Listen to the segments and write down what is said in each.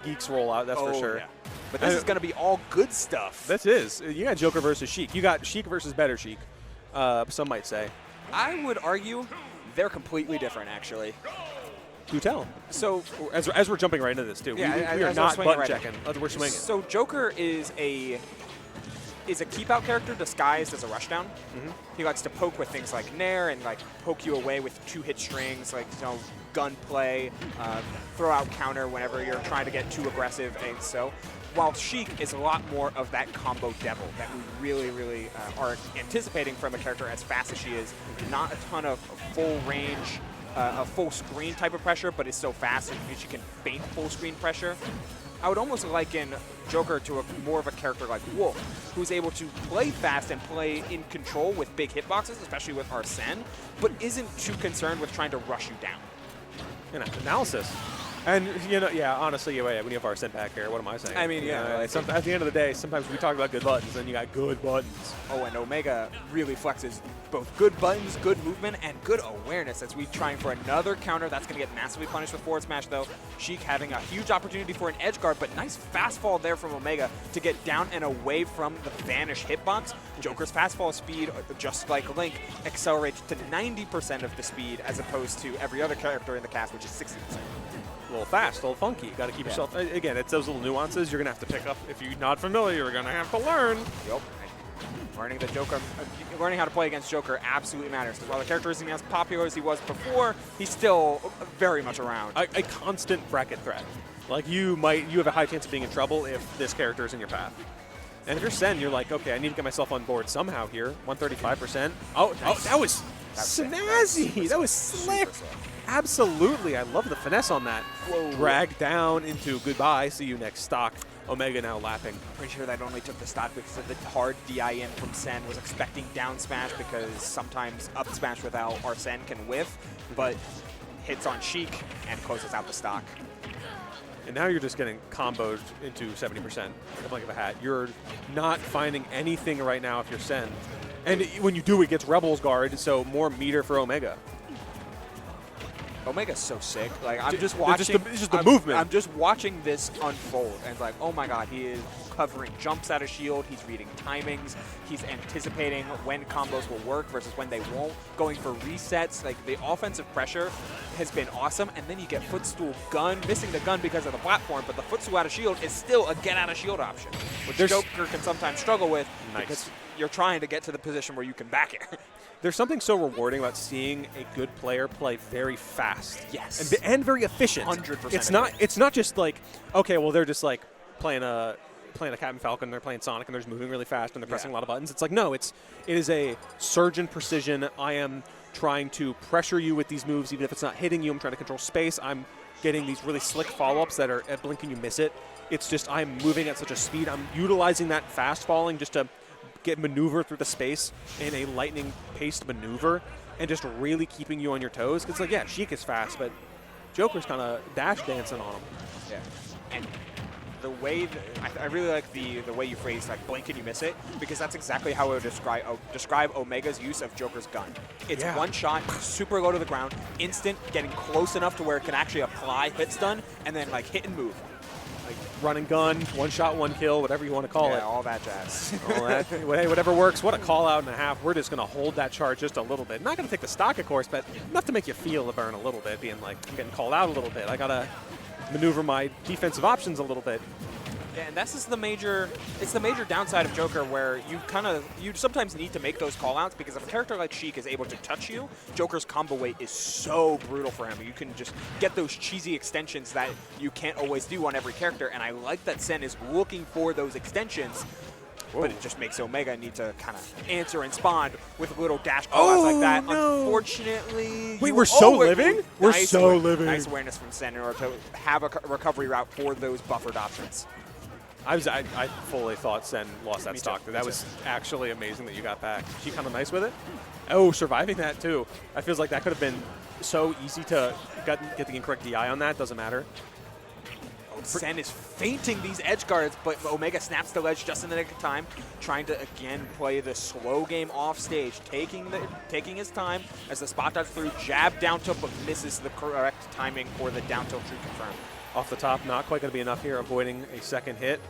geeks rollout, that's for sure. Yeah. But this is going to be all good stuff. This is. You got Joker versus Sheik. You got Sheik versus better Sheik, some might say. I would argue they're completely different, actually. Do tell. So as we're jumping right into this, too. Yeah, we are not button checking. We're swinging. So Joker is a keep-out character disguised as a rushdown. He likes to poke with things like Nair and like poke you away with 2-hit strings, like gunplay, throw out counter whenever you're trying to get too aggressive. And so, while Sheik is a lot more of that combo devil that we really, really are anticipating from a character as fast as she is. Not a ton of full range, a full screen type of pressure, but is so fast that she can feint full screen pressure. I would almost liken Joker to more of a character like Wolf, who's able to play fast and play in control with big hitboxes, especially with our Senn, but isn't too concerned with trying to rush you down. Analysis. And, honestly, when you have our Senn back here, what am I saying? I mean, at the end of the day, sometimes we talk about good buttons, and you got good buttons. Oh, and Omega really flexes both good buttons, good movement, and good awareness as we trying for another counter. That's going to get massively punished with forward smash, though. Sheik having a huge opportunity for an edge guard, but nice fast fall there from Omega to get down and away from the vanish hitbox. Joker's fast fall speed, just like Link, accelerates to 90% of the speed as opposed to every other character in the cast, which is 60%. A little fast, a little funky. You got to keep yourself. Again, it's those little nuances you're gonna have to pick up. If you're not familiar, you're gonna have to learn. Yep. Learning the Joker, learning how to play against Joker absolutely matters. While the character isn't as popular as he was before, he's still very much around. A constant bracket threat. Like you have a high chance of being in trouble if this character is in your path. And if you're Senn, you're like, okay, I need to get myself on board somehow here. 135%. Oh, nice. That was snazzy. That was slick. Absolutely. I love the finesse on that. Whoa. Drag down into goodbye. See you next stock. Omega now lapping. Pretty sure that only took the stock because of the hard DI in from Senn. Was expecting down smash because sometimes up smash without our Senn can whiff, but hits on Sheik and closes out the stock. And now you're just getting comboed into 70%. Like a blink of a hat. You're not finding anything right now if you're Senn. And when you do, it gets Rebel's Guard, so more meter for Omega. Omega's so sick. Like I'm just watching. It's just the movement. I'm just watching this unfold, and like, oh my God, he is covering jumps out of shield. He's reading timings. He's anticipating when combos will work versus when they won't. Going for resets. Like the offensive pressure has been awesome, and then you get footstool gun, missing the gun because of the platform, but the footstool out of shield is still a get out of shield option, which Joker can sometimes struggle with because you're trying to get to the position where you can back it. There's something so rewarding about seeing a good player play very fast. Yes. And very efficient. 100%. It's not just like, okay, well, they're just like playing a Captain Falcon, they're playing Sonic, and they're just moving really fast, and they're pressing a lot of buttons. It's like, no, it is a surge in precision. I am trying to pressure you with these moves, even if it's not hitting you. I'm trying to control space. I'm getting these really slick follow-ups that are at blink and you miss it. It's just I'm moving at such a speed. I'm utilizing that fast falling just to get maneuver through the space in a lightning-paced maneuver and just really keeping you on your toes. It's like, yeah, Sheik is fast, but Joker's kind of dash dancing on him. Yeah, and the way I really like the way you phrase like blink and you miss it, because that's exactly how I would describe Omega's use of Joker's gun. It's one shot, super low to the ground, instant, getting close enough to where it can actually apply hit stun, and then like hit and move. Like run and gun, one shot, one kill, whatever you want to call it. Yeah, all that jazz. All that, hey, whatever works. What a call out and a half. We're just going to hold that charge just a little bit. Not going to take the stock, of course, but enough to make you feel the burn a little bit, being like, I'm getting called out a little bit. I got to maneuver my defensive options a little bit. Yeah, and this is the major downside of Joker, where you sometimes need to make those call-outs, because if a character like Sheik is able to touch you, Joker's combo weight is so brutal for him. You can just get those cheesy extensions that you can't always do on every character, and I like that Senn is looking for those extensions. Whoa. But it just makes Omega need to kind of answer and spawn with little dash callouts like that. No. Unfortunately, wait, we're so living? We're so living. Nice awareness from Senn in order to have a recovery route for those buffered options. I fully thought Senn lost that stock. That was actually amazing that you got back. She kind of nice with it. Oh, surviving that too. I feels like that could have been so easy to get the incorrect DI on that. Doesn't matter. Senn is feinting these edge guards, but Omega snaps the ledge just in the nick of time, trying to again play the slow game off stage, taking his time as the spot dodge through, jab down tilt, but misses the correct timing for the down tilt true confirm. Off the top, not quite going to be enough here, avoiding a second hit.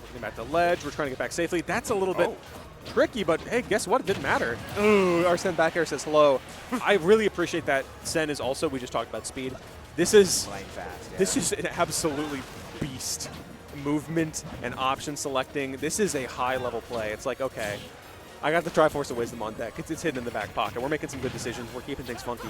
Getting back to ledge, we're trying to get back safely. That's a little bit tricky, but hey, guess what? It didn't matter. Ooh, our Senn back air says hello. I really appreciate that Senn is also, we just talked about speed. This is Playing fast, yeah. This is an absolutely beast. Movement and option selecting. This is a high-level play. It's like, okay, I got the Triforce of Wisdom on deck. It's hidden in the back pocket. We're making some good decisions. We're keeping things funky.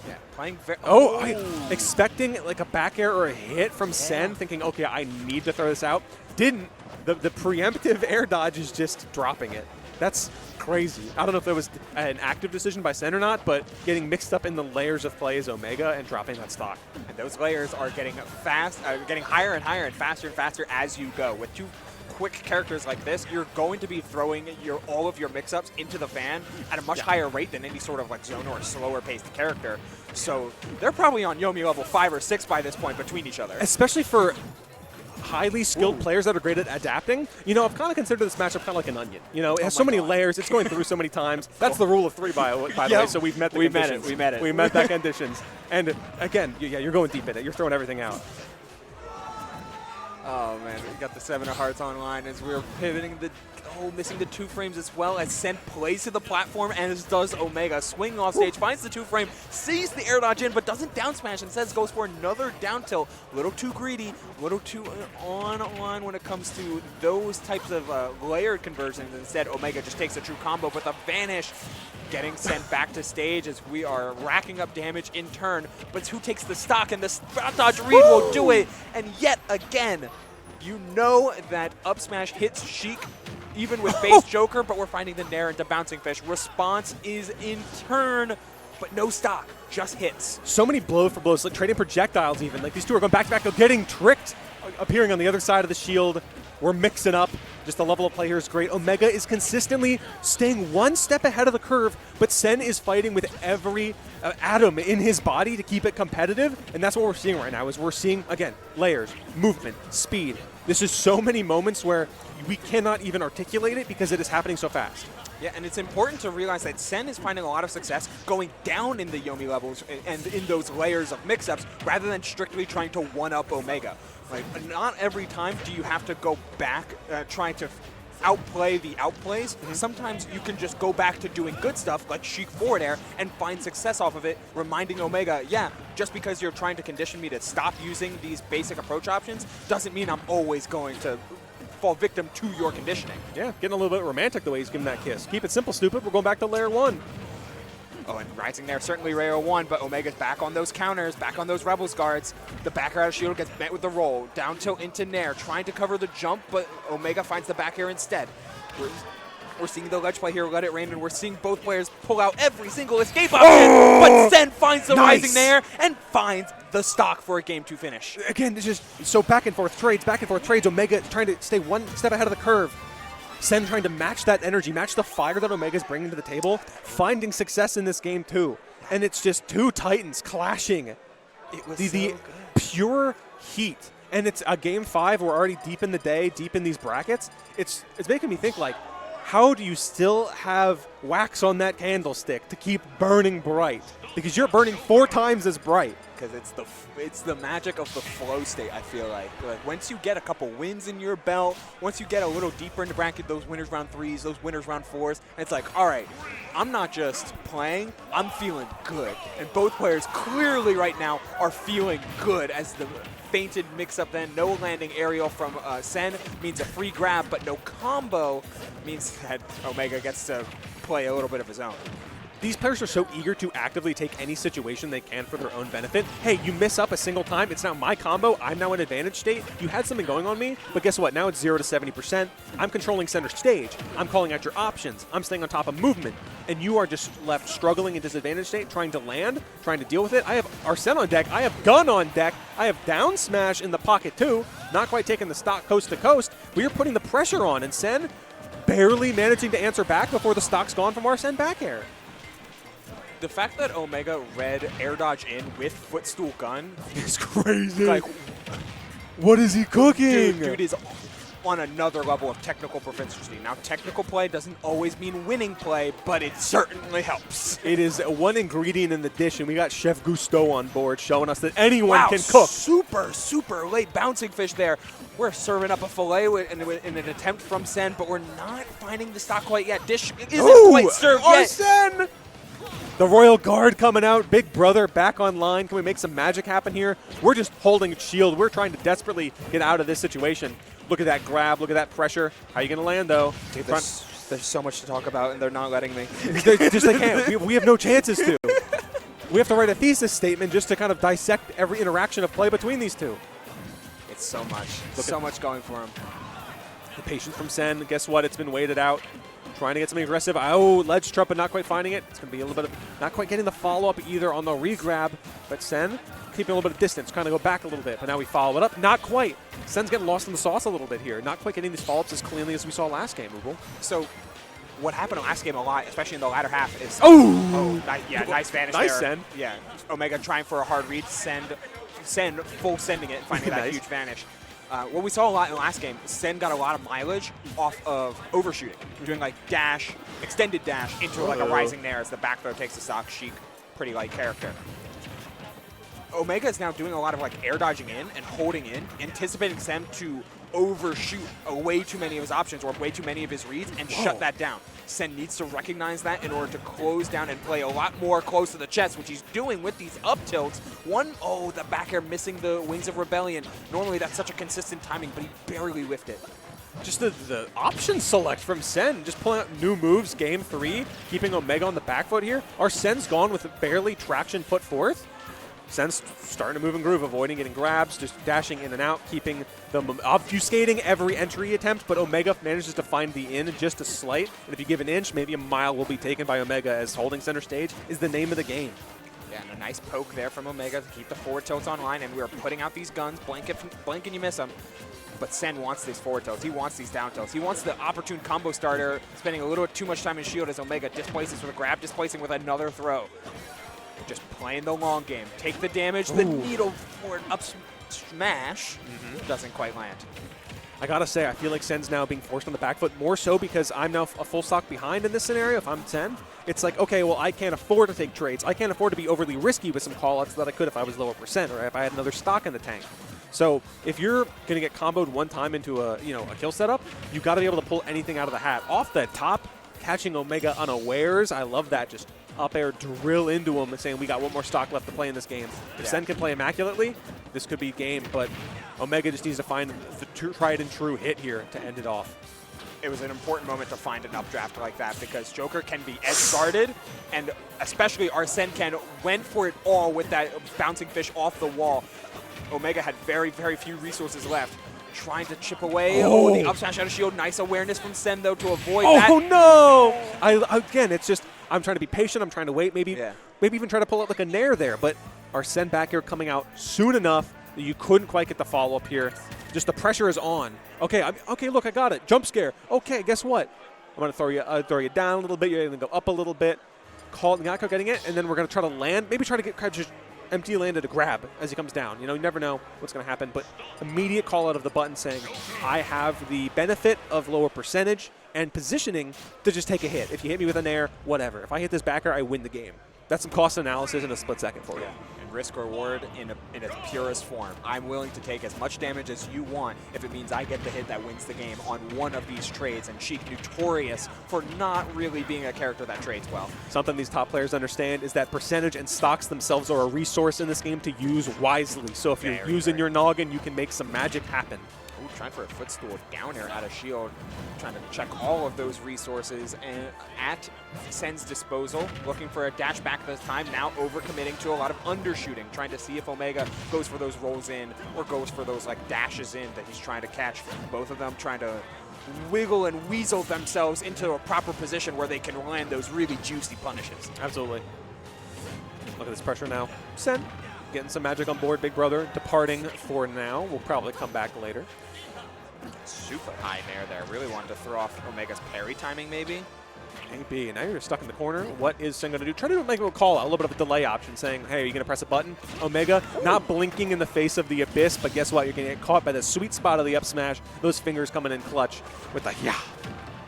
Yeah, playing very. Expecting like a back air or a hit from Senn, thinking, okay, I need to throw this out. Didn't. The preemptive air dodge is just dropping it. That's crazy. I don't know if that was an active decision by Senn or not, but getting mixed up in the layers of play is Omega and dropping that stock. And those layers are getting getting higher and higher and faster as you go. With two quick characters like this, you're going to be throwing all of your mix-ups into the fan at a much higher rate than any sort of like zone or slower paced character. So they're probably on Yomi level 5 or 6 by this point between each other. Especially for highly skilled players that are great at adapting. You know, I've kind of considered this matchup kind of like an onion. You know, it has so many layers. It's going through so many times. That's the rule of 3, by the way. So we've met the conditions. We met it. We met that conditions. And again, yeah, you're going deep in it. You're throwing everything out. Oh man, we got the 7 of Hearts online as we're pivoting missing the 2 frames as well as Senn plays to the platform, and as does Omega. Swinging off stage, finds the 2 frame, sees the air dodge in, but doesn't down smash. Instead goes for another down tilt. A little too greedy, a little too on when it comes to those types of layered conversions. Instead, Omega just takes a true combo with a vanish, getting sent back to stage as we are racking up damage in turn. But who takes the stock, and the spot dodge read will do it. And yet again, you know that up smash hits Sheik even with base Joker, but we're finding the Nair into Bouncing Fish. Response is in turn, but no stock, just hits. So many blow for blows, like trading projectiles even. Like these two are going back to back, they're getting tricked, appearing on the other side of the shield. We're mixing up. Just the level of play here is great. Omega is consistently staying one step ahead of the curve, but Senn is fighting with every atom in his body to keep it competitive, and that's what we're seeing right now, is we're seeing, again, layers, movement, speed. This is so many moments where we cannot even articulate it because it is happening so fast. Yeah, and it's important to realize that Senn is finding a lot of success going down in the Yomi levels and in those layers of mix-ups rather than strictly trying to one-up Omega. Like, not every time do you have to go back trying to outplay the outplays. Sometimes you can just go back to doing good stuff like Sheik forward air and find success off of it, reminding Omega, yeah, just because you're trying to condition me to stop using these basic approach options doesn't mean I'm always going to fall victim to your conditioning. Yeah, getting a little bit romantic the way he's giving that kiss. Keep it simple, stupid. We're going back to layer 1. Oh, and rising there, certainly layer 1, but Omega's back on those counters, back on those Rebels guards. The back air out of shield gets met with the roll. Down tilt into Nair, trying to cover the jump, but Omega finds the back air instead. We're seeing the ledge play here, let it rain, and we're seeing both players pull out every single escape option, but Senn finds the rising Nair and finds the stock for a game 2 finish. Again, it's just so back and forth trades. Omega trying to stay one step ahead of the curve. Senn trying to match that energy, match the fire that Omega's bringing to the table, finding success in this game too. And it's just two titans clashing. It was the pure heat. And it's a game 5. We're already deep in the day, deep in these brackets. It's making me think, like, how do you still have wax on that candlestick to keep burning bright? Because you're burning 4 times as bright. Because it's the magic of the flow state, I feel like. Once you get a couple wins in your belt, once you get a little deeper in the bracket, those winners round 3s, those winners round 4s, it's like, all right, I'm not just playing, I'm feeling good. And both players clearly right now are feeling good as the fainted mix-up then. No landing aerial from Senn means a free grab, but no combo means that Omega gets to play a little bit of his own. These players are so eager to actively take any situation they can for their own benefit. Hey, you miss up a single time, it's now my combo, I'm now in advantage state. You had something going on me, but guess what? Now it's 0 to 70%. I'm controlling center stage. I'm calling out your options. I'm staying on top of movement. And you are just left struggling in disadvantage state, trying to land, trying to deal with it. I have Arsene on deck. I have Gun on deck. I have down smash in the pocket too. Not quite taking the stock coast to coast. We are putting the pressure on, and Senn barely managing to answer back before the stock's gone from Arsene back air. The fact that Omega read air dodge in with footstool gun is crazy. Like, what is he cooking? Dude is on another level of technical proficiency. Now, technical play doesn't always mean winning play, but it certainly helps. It is one ingredient in the dish, and we got Chef Gusteau on board showing us that anyone can cook. Super late bouncing fish there. We're serving up a filet in an attempt from Senn, but we're not finding the stock quite yet. Dish isn't quite served yet. Senn! The Royal Guard coming out. Big Brother back online. Can we make some magic happen here? We're just holding a shield. We're trying to desperately get out of this situation. Look at that grab. Look at that pressure. How are you going to land, though? Dude, there's so much to talk about, and they're not letting me. They can't. We have no chances to. We have to write a thesis statement just to kind of dissect every interaction of play between these two. It's so much. So much going for him. The patience from Senn. Guess what? It's been waited out. Trying to get something aggressive. Oh, ledge trap, but not quite finding it. It's going to be a little bit of not quite getting the follow-up either on the re-grab. But Senn keeping a little bit of distance, trying to go back a little bit. But now we follow it up. Not quite. Senn's getting lost in the sauce a little bit here. Not quite getting these follow-ups as cleanly as we saw last game, Ubel. So what happened last game a lot, especially in the latter half, is nice vanish there. Nice Senn. Yeah, Omega trying for a hard read, Senn full sending it, finding that huge vanish. What we saw a lot in the last game, Senn got a lot of mileage off of overshooting, doing like dash, extended dash into like a rising nair as the back throw takes the stock. Sheik, pretty light character. Omega is now doing a lot of like air dodging in and holding in, anticipating Senn to overshoot way too many of his options or way too many of his reads and shut that down. Senn needs to recognize that in order to close down and play a lot more close to the chest, which he's doing with these up tilts. The back air missing the Wings of Rebellion. Normally that's such a consistent timing, but he barely whiffed it. Just the option select from Senn, just pulling out new moves, game 3, keeping Omega on the back foot here. Our Senn's gone with barely traction put forth. Senn's starting to move and groove, avoiding getting grabs, just dashing in and out, keeping them obfuscating every entry attempt, but Omega manages to find the in just a slight. And if you give an inch, maybe a mile will be taken by Omega, as holding center stage is the name of the game. Yeah, and a nice poke there from Omega to keep the forward tilts online, and we are putting out these guns, blink and you miss them. But Senn wants these forward tilts. He wants these down tilts. He wants the opportune combo starter, spending a little too much time in shield as Omega displaces with a grab, displacing with another throw. Just playing the long game. Take the damage. The needle for an up smash doesn't quite land. I gotta say, I feel like Senn's now being forced on the back foot, more so because I'm now a full stock behind in this scenario. If I'm Senn, it's like, okay, well, I can't afford to take trades. I can't afford to be overly risky with some call-outs that I could if I was lower percent or if I had another stock in the tank. So if you're going to get comboed one time into a kill setup, you got to be able to pull anything out of the hat. Off the top, catching Omega unawares, I love that. Just up air drill into him and saying we got one more stock left to play in this game. If Senn can play immaculately, this could be game, but Omega just needs to find the tried and true hit here to end it off. It was an important moment to find an updraft like that because Joker can be edge guarded, and especially our Senn went for it all with that bouncing fish off the wall. Omega had very, very few resources left. Trying to chip away. The up smash out of shield. Nice awareness from Senn, though, to avoid that. Oh, no! Again, it's just, I'm trying to be patient. I'm trying to wait. Maybe even try to pull out like a nair there. But our Senn back here coming out soon enough that you couldn't quite get the follow-up here. Just the pressure is on. Okay, okay, look, I got it. Jump scare. Okay, guess what? I'm going to throw you down a little bit. You're going to go up a little bit. Not getting it. And then we're going to try to land. Maybe try to get just empty landed a grab as he comes down. You never know what's going to happen, but immediate call out of the button saying, I have the benefit of lower percentage and positioning to just take a hit. If you hit me with an air, whatever. If I hit this backer, I win the game. That's some cost analysis in a split second for you. And risk reward in its purest form. I'm willing to take as much damage as you want if it means I get the hit that wins the game on one of these trades. And Sheik, notorious for not really being a character that trades well. Something these top players understand is that percentage and stocks themselves are a resource in this game to use wisely. So if you're using your noggin, you can make some magic happen. Ooh, trying for a footstool down air out of shield. Trying to check all of those resources and at Senn's disposal. Looking for a dash back at this time. Now overcommitting to a lot of undershooting. Trying to see if Omega goes for those rolls in or goes for those like dashes in that he's trying to catch. Both of them trying to wiggle and weasel themselves into a proper position where they can land those really juicy punishes. Absolutely. Look at this pressure now. Senn getting some magic on board. Big Brother departing for now. We'll probably come back later. Super high nair there. Really wanted to throw off Omega's parry timing maybe. AB, and now you're stuck in the corner. What is Senn going to do? Try to make a call out, a little bit of a delay option, saying, hey, are you going to press a button? Omega not blinking in the face of the Abyss, but guess what? You're going to get caught by the sweet spot of the up smash. Those fingers coming in clutch with the yeah.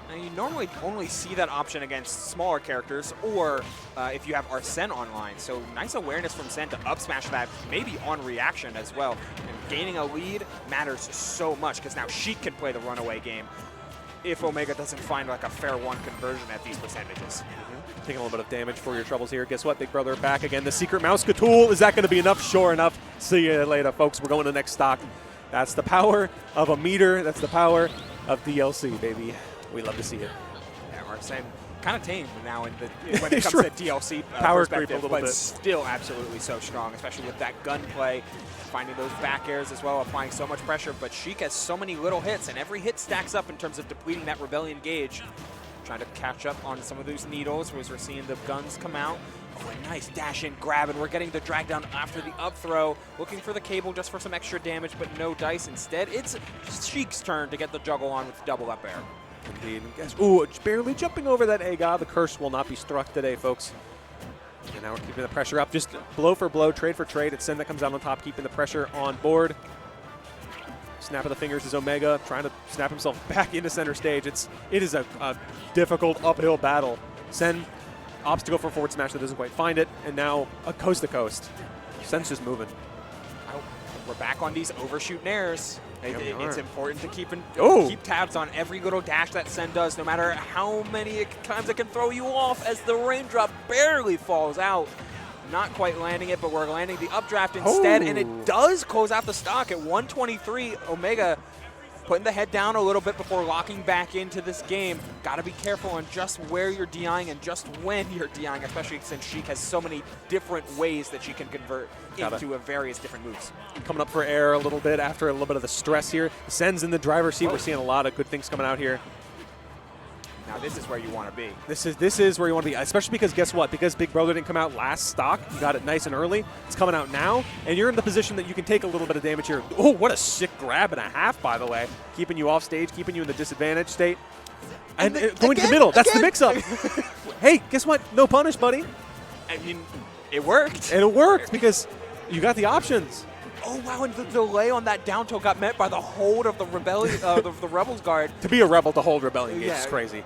Now, you normally only see that option against smaller characters or if you have Senn online. So nice awareness from Senn to up smash that, maybe on reaction as well. And gaining a lead matters so much because now Sheik can play the runaway game if Omega doesn't find like a fair one conversion at these percentages. Taking a little bit of damage for your troubles here. Guess what? Big Brother back again. The secret mouse tool. Is that going to be enough? Sure enough. See you later, folks. We're going to the next stock. That's the power of a meter. That's the power of DLC, baby. We love to see it. Yeah, Senn kind of tame now when it comes Sure. to DLC Power creep perspective, a little but bit. still absolutely so strong, especially with that gunplay, finding those back airs as well, applying so much pressure. But Sheik has so many little hits, and every hit stacks up in terms of depleting that Rebellion gauge. Trying to catch up on some of those needles as we're seeing the guns come out. Oh, a nice dash in grab, and we're getting the drag down after the up throw. Looking for the cable just for some extra damage, but no dice. Instead, it's Sheik's turn to get the juggle on with double up air. Indeed. Ooh, barely jumping over that A-God. The curse will not be struck today, folks. And now we're keeping the pressure up. Just blow for blow, trade for trade. It's Senn that comes out on top, keeping the pressure on board. Snap of the fingers is Omega, trying to snap himself back into center stage. It is a difficult uphill battle. Senn opts to go for a forward smash that doesn't quite find it, and now a coast to coast. Senn's just moving. We're back on these overshoot nairs. Yeah, It's important to keep tabs on every little dash that Senn does, no matter how many times it can throw you off as the raindrop barely falls out. Not quite landing it, but we're landing the updraft instead, and it does close out the stock at 123. Omega putting the head down a little bit before locking back into this game. Got to be careful on just where you're DIing and just when you're DIing, especially since Sheik has so many different ways that she can convert into various different moves. Coming up for air a little bit after a little bit of the stress here. Senn's in the driver's seat. We're seeing a lot of good things coming out here. Now this is where you want to be. This is where you want to be, especially because guess what? Because Big Brother didn't come out last stock, you got it nice and early. It's coming out now, and you're in the position that you can take a little bit of damage here. Oh, what a sick grab and a half, by the way. Keeping you off stage, keeping you in the disadvantage state. And going to the middle, that's the mix-up. Hey, guess what? No punish, buddy. I mean, it worked. And it worked because you got the options. Oh, wow, and the delay on that down tilt got met by the hold of the Rebellion, the Rebels guard. To be a Rebel to hold Rebellion is crazy.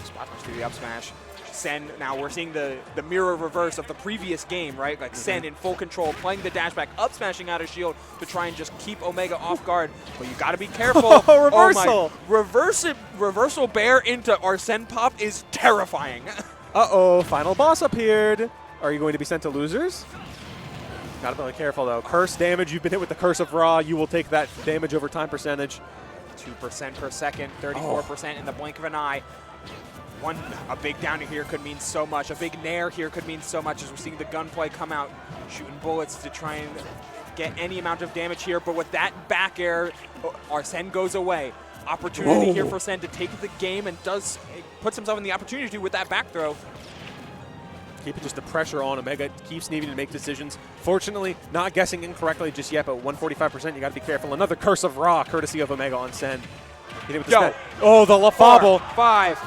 Spot push through the up smash. Senn, now we're seeing the mirror reverse of the previous game, right? Like Senn in full control, playing the dash back, up smashing out of shield to try and just keep Omega off guard. But you got to be careful. Oh, reversal. Oh reversal bear into our Senn pop is terrifying. Uh-oh, final boss appeared. Are you going to be sent to losers? Gotta be really careful, though. Curse damage, you've been hit with the Curse of Ra. You will take that damage over time percentage. 2% per second, 34% in the blink of an eye. A big down here could mean so much. A big nair here could mean so much as we're seeing the gunplay come out, shooting bullets to try and get any amount of damage here. But with that back air, our Senn goes away. Opportunity here for Senn to take the game and puts himself in the opportunity with that back throw. Keeping just the pressure on Omega, keeps needing to make decisions. Fortunately, not guessing incorrectly just yet, but 145%, you got to be careful. Another Curse of Ra, courtesy of Omega on Senn. With the oh, the Lafable. 4, 5.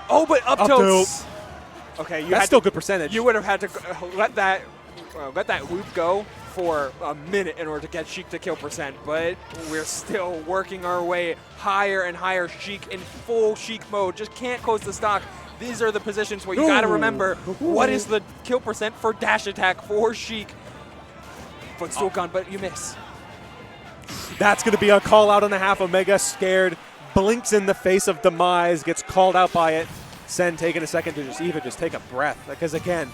Oh, but up tilts. Okay, that's still good percentage. You would have had to let that loop go for a minute in order to get Sheik to kill percent, but we're still working our way higher and higher. Sheik in full Sheik mode, just can't close the stock. These are the positions where you got to remember what is the kill percent for dash attack for Sheik. Footstool gun, but you miss. That's going to be a call out and a half. Omega scared, blinks in the face of demise, gets called out by it. Senn taking a second to just take a breath, because again,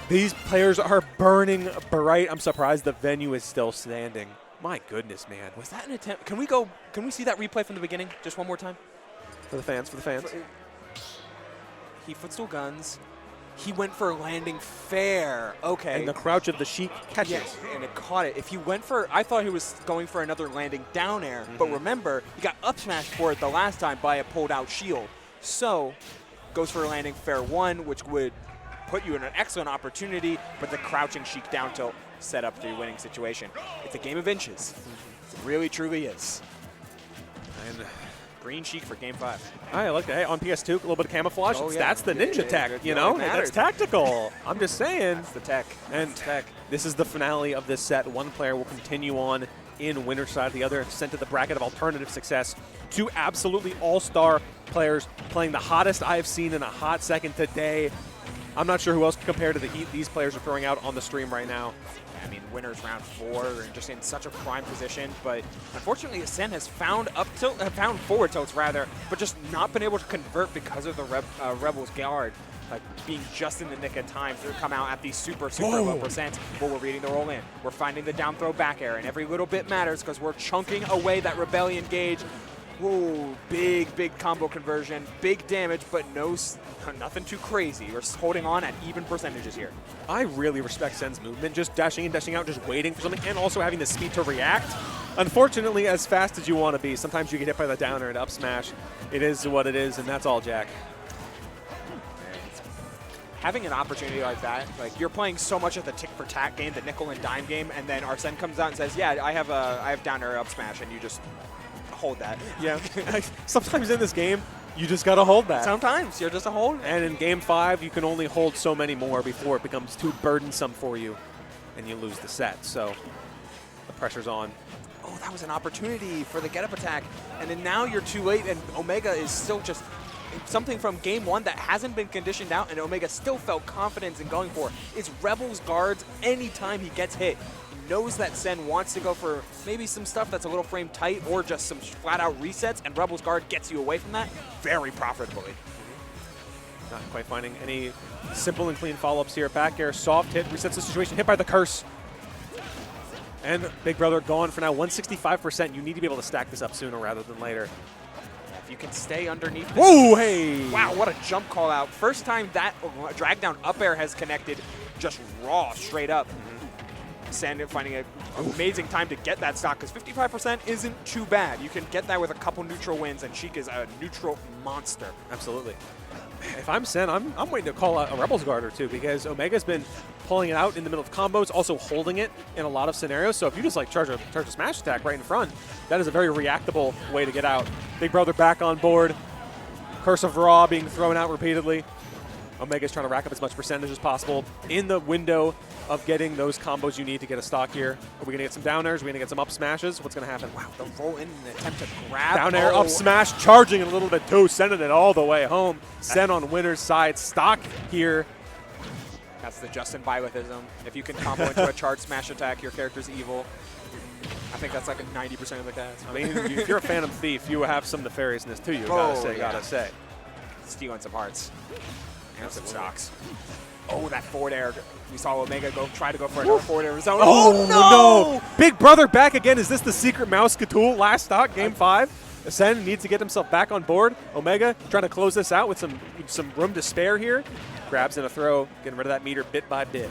these players are burning bright. I'm surprised the venue is still standing. My goodness, man. Was that an attempt? Can we see that replay from the beginning just one more time? For the fans. He footstool guns. He went for landing fair. Okay. And the crouch of the Sheik catches. Yes, and it caught it. If he went for, I thought he was going for another landing down air. But remember, he got up smashed for it the last time by a pulled out shield. So, goes for a landing fair 1, which would put you in an excellent opportunity, but the crouching Sheik down tilt set up the winning situation. It's a game of inches. It really, truly is. And Green Sheik for game 5. I like that. Hey, on PS2, a little bit of camouflage. Oh, yeah. That's the ninja tech, you it know? really Hey, that's matters. tactical. I'm just saying. That's the tech. And this is the finale of this set. One player will continue on in winner's side. The other sent to the bracket of alternative success. Two absolutely all-star players playing the hottest I have seen in a hot second today. I'm not sure who else can compare to the heat these players are throwing out on the stream right now. I mean, winners round 4 and just in such a prime position, but unfortunately, Senn has found found forward tilts rather, but just not been able to convert because of the Rebels guard, like being just in the nick of time to come out at these super low percents. But we're reading the roll in. We're finding the down throw back air, and every little bit matters because we're chunking away that Rebellion gauge. Whoa, big combo conversion, big damage, but nothing too crazy. We're holding on at even percentages here. I really respect Senn's movement, just dashing in, dashing out, just waiting for something, and also having the speed to react. Unfortunately, as fast as you want to be, sometimes you get hit by the downer and up smash. It is what it is, and that's all, Jack. Having an opportunity like that, like you're playing so much of the tick for tack game, the nickel and dime game, and then Senn comes out and says, "Yeah, I have downer up smash," and you just hold that. Yeah. Sometimes in this game, you just got to hold that. Sometimes you're just a hold. And in game 5, you can only hold so many more before it becomes too burdensome for you and you lose the set. So the pressure's on. Oh, that was an opportunity for the get-up attack. And then now you're too late, and Omega is still just something from game 1 that hasn't been conditioned out, and Omega still felt confidence in going for. It's Rebels guards anytime he gets hit. Knows that Senn wants to go for maybe some stuff that's a little frame tight or just some flat-out resets, and Rebels Guard gets you away from that very profitably. Not quite finding any simple and clean follow-ups here. Back air, soft hit, resets the situation, hit by the curse. And Big Brother gone for now, 165%. You need to be able to stack this up sooner rather than later. If you can stay underneath this. Whoa, hey! Wow, what a jump call out. First time that drag down up air has connected just raw, straight up. Senn finding an amazing time to get that stock because 55% isn't too bad. You can get that with a couple neutral wins, and Sheik is a neutral monster. Absolutely. If I'm Senn, I'm waiting to call out a Rebels Guard or two because Omega's been pulling it out in the middle of combos, also holding it in a lot of scenarios. So if you just like charge a smash attack right in front, that is a very reactable way to get out. Big Brother back on board. Curse of Raw being thrown out repeatedly. Omega's trying to rack up as much percentage as possible in the window of getting those combos you need to get a stock here. Are we going to get some down airs? Are we going to get some up smashes? What's going to happen? Wow, the roll in an attempt to grab. Down air, up smash, charging a little bit too, sending it all the way home. Senn on winner's side, stock here. That's the Justin Bylithism. If you can combo into a charge smash attack, your character's evil. I think that's like a 90% of the cast. I mean, if you're a Phantom Thief, you have some nefariousness to you, gotta say. Stealing some hearts. And some stocks. Oh, that forward air. We saw Omega try to go for another forward air of his own. Oh, no! Big Brother back again. Is this the secret mouse Catool last stock, game 5? Senn needs to get himself back on board. Omega trying to close this out with some room to spare here. Grabs in a throw, getting rid of that meter bit by bit.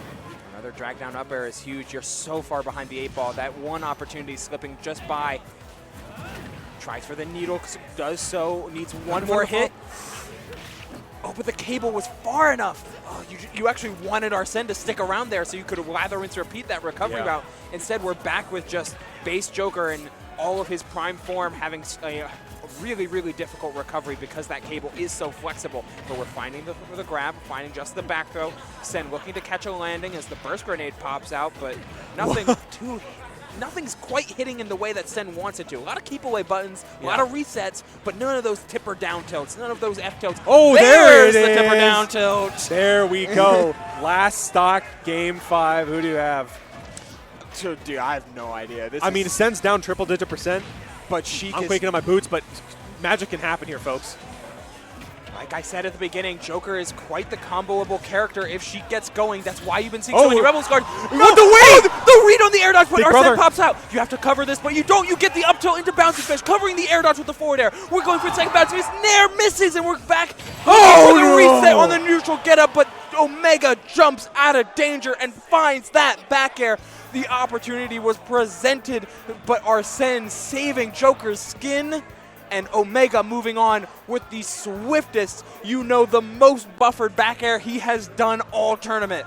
Another drag down up air is huge. You're so far behind the 8-ball. That one opportunity slipping just by. Tries for the needle, does so, needs one more hit. Oh, but the cable was far enough. Oh, you actually wanted Senn to stick around there so you could lather, rinse, repeat that recovery route. Instead, we're back with just base Joker and all of his prime form having a really, really difficult recovery because that cable is so flexible. But we're finding the grab, finding just the back throw. Senn looking to catch a landing as the burst grenade pops out, but nothing's quite hitting in the way that Senn wants it to. A lot of keep away buttons, a lot of resets, but none of those tipper down tilts, none of those F tilts. Oh, There's the tipper down tilt. There we go. Last stock, game 5. Who do you have? Dude, I have no idea. I mean, Senn's down triple-digit %, but Sheik I'm quaking on my boots, but magic can happen here, folks. Like I said at the beginning, Joker is quite the comboable character if she gets going. That's why you've been seeing so many Rebels Guard. What the read? The read on the air dodge, but Senn pops out. You have to cover this, but you don't. You get the up tilt into bouncing fish, covering the air dodge with the forward air. We're going for the second bounce fish. Nair misses, and we're back for the reset on the neutral get up, but Omega jumps out of danger and finds that back air. The opportunity was presented, but Senn saving Joker's skin. And Omega moving on with the swiftest, the most buffered back air he has done all tournament.